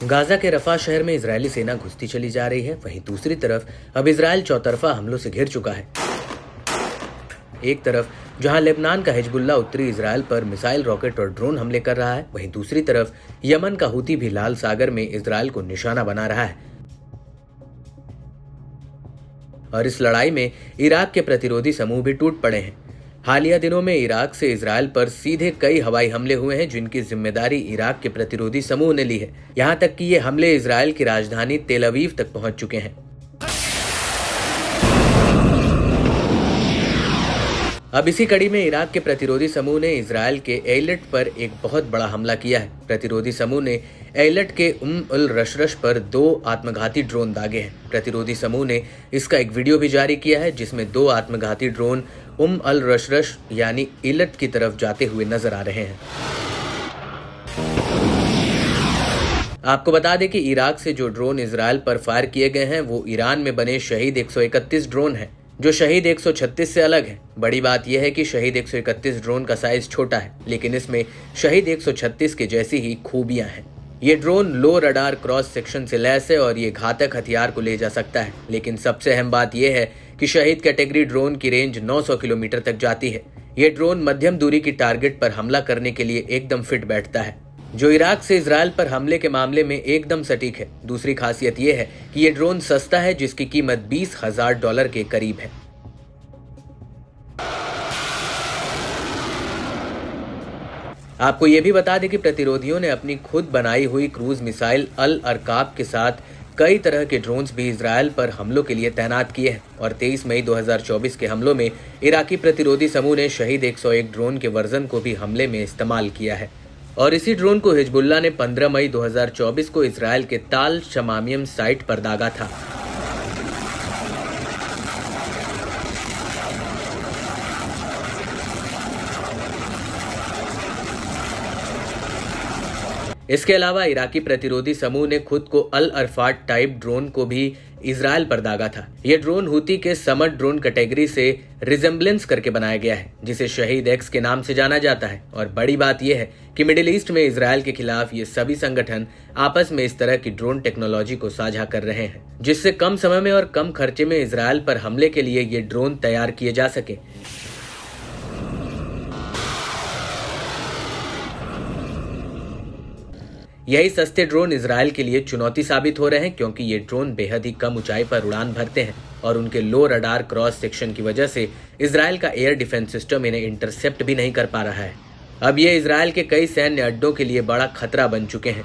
Gaza के रफा शहर में इजरायली सेना घुसती चली जा रही है। वहीं दूसरी तरफ अब इजरायल चौतरफा हमलों से घिर चुका है। एक तरफ जहां लेबनान का हिजबुल्ला उत्तरी इजरायल पर मिसाइल, रॉकेट और ड्रोन हमले कर रहा है, वहीं दूसरी तरफ यमन का हूती भी लाल सागर में इजरायल को निशाना बना रहा है। और इस लड़ाई में इराक के प्रतिरोधी समूह भी टूट पड़े हैं। हालिया दिनों में इराक से इजरायल पर सीधे कई हवाई हमले हुए हैं, जिनकी जिम्मेदारी इराक के प्रतिरोधी समूह ने ली है। यहां तक कि ये हमले इजरायल की राजधानी तेल अवीव तक पहुंच चुके हैं। अब इसी कड़ी में इराक के प्रतिरोधी समूह ने इजरायल के एयलेट पर एक बहुत बड़ा हमला किया है। प्रतिरोधी समूह ने एयलेट के अल रशरश पर 2 आत्मघाती ड्रोन दागे हैं। प्रतिरोधी समूह ने इसका एक वीडियो भी जारी किया है, जिसमें 2 आत्मघाती ड्रोन अल रशरश यानी एयलेट की तरफ जाते हुए नजर आ रहे हैं। आपको बता दें कि इराक से जो ड्रोन इजरायल पर फायर किए गए हैं वो ईरान में बने शहीद 131 ड्रोन हैं, जो शहीद 136 से अलग है। बड़ी बात यह है कि शहीद 131 ड्रोन का साइज छोटा है, लेकिन इसमें शहीद 136 के जैसी ही खूबियां हैं। ये ड्रोन लो रडार क्रॉस सेक्शन से लैस है और ये घातक हथियार को ले जा सकता है। लेकिन सबसे अहम बात यह है कि शहीद कैटेगरी ड्रोन की रेंज 900 किलोमीटर तक जाती है। ये ड्रोन मध्यम दूरी की टारगेट पर हमला करने के लिए एकदम फिट बैठता है, जो इराक से इजरायल पर हमले के मामले में एकदम सटीक है। दूसरी खासियत यह है कि यह ड्रोन सस्ता है, जिसकी कीमत $20,000 के करीब है। आपको यह भी बता दें कि प्रतिरोधियों ने अपनी खुद बनाई हुई क्रूज मिसाइल अल अरकाब के साथ कई तरह के ड्रोन्स भी इजरायल पर हमलों के लिए तैनात किए हैं। और 23 मई 2024 के हमलों में इराकी प्रतिरोधी समूह ने शहीद 101 ड्रोन के वर्जन को भी हमले में इस्तेमाल किया है। और इसी ड्रोन को हिजबुल्ला ने 15 मई 2024 को इजरायल के ताल शमामियम साइट पर दागा था। इसके अलावा इराकी प्रतिरोधी समूह ने खुद को अल अरफाट टाइप ड्रोन को भी इजरायल पर दागा था। यह ड्रोन हूती के समर ड्रोन कैटेगरी से रिजेम्बलेंस करके बनाया गया है, जिसे शहीद एक्स के नाम से जाना जाता है। और बड़ी बात यह है कि मिडिल ईस्ट में इजरायल के खिलाफ ये सभी संगठन आपस में इस तरह की ड्रोन टेक्नोलॉजी को साझा कर रहे हैं, जिससे कम समय में और कम खर्चे में इजरायल पर हमले के लिए ये ड्रोन तैयार किए जा सके। यही सस्ते ड्रोन इजरायल के लिए चुनौती साबित हो रहे हैं, क्योंकि ये ड्रोन बेहद ही कम ऊंचाई पर उड़ान भरते हैं और उनके लो रडार क्रॉस सेक्शन की वजह से इजरायल का एयर डिफेंस सिस्टम इन्हें इंटरसेप्ट भी नहीं कर पा रहा है। अब ये इजरायल के कई सैन्य अड्डों के लिए बड़ा खतरा बन चुके हैं।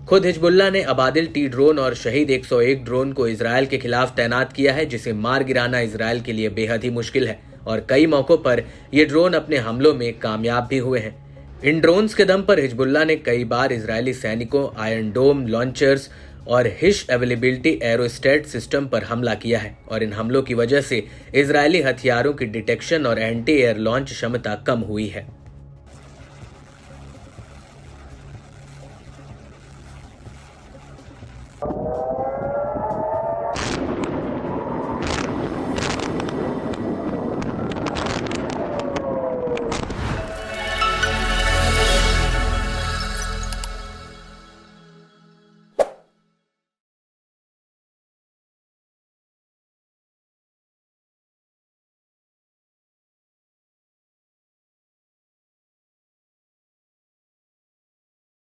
खुद हिजबुल्ला ने अबादिल टी ड्रोन और शहीद 101 ड्रोन को इजरायल के खिलाफ तैनात किया है, जिसे मार गिराना इजरायल के लिए बेहद ही मुश्किल है। और कई मौकों पर ये ड्रोन अपने हमलों में कामयाब भी हुए हैं। इन ड्रोन्स के दम पर हिजबुल्ला ने कई बार इजरायली सैनिकों, आयरन डोम लॉन्चर्स और हिश अवेलेबिलिटी एरोस्टेट सिस्टम पर हमला किया है। और इन हमलों की वजह से इजरायली हथियारों की डिटेक्शन और एंटी एयर लॉन्च क्षमता कम हुई है।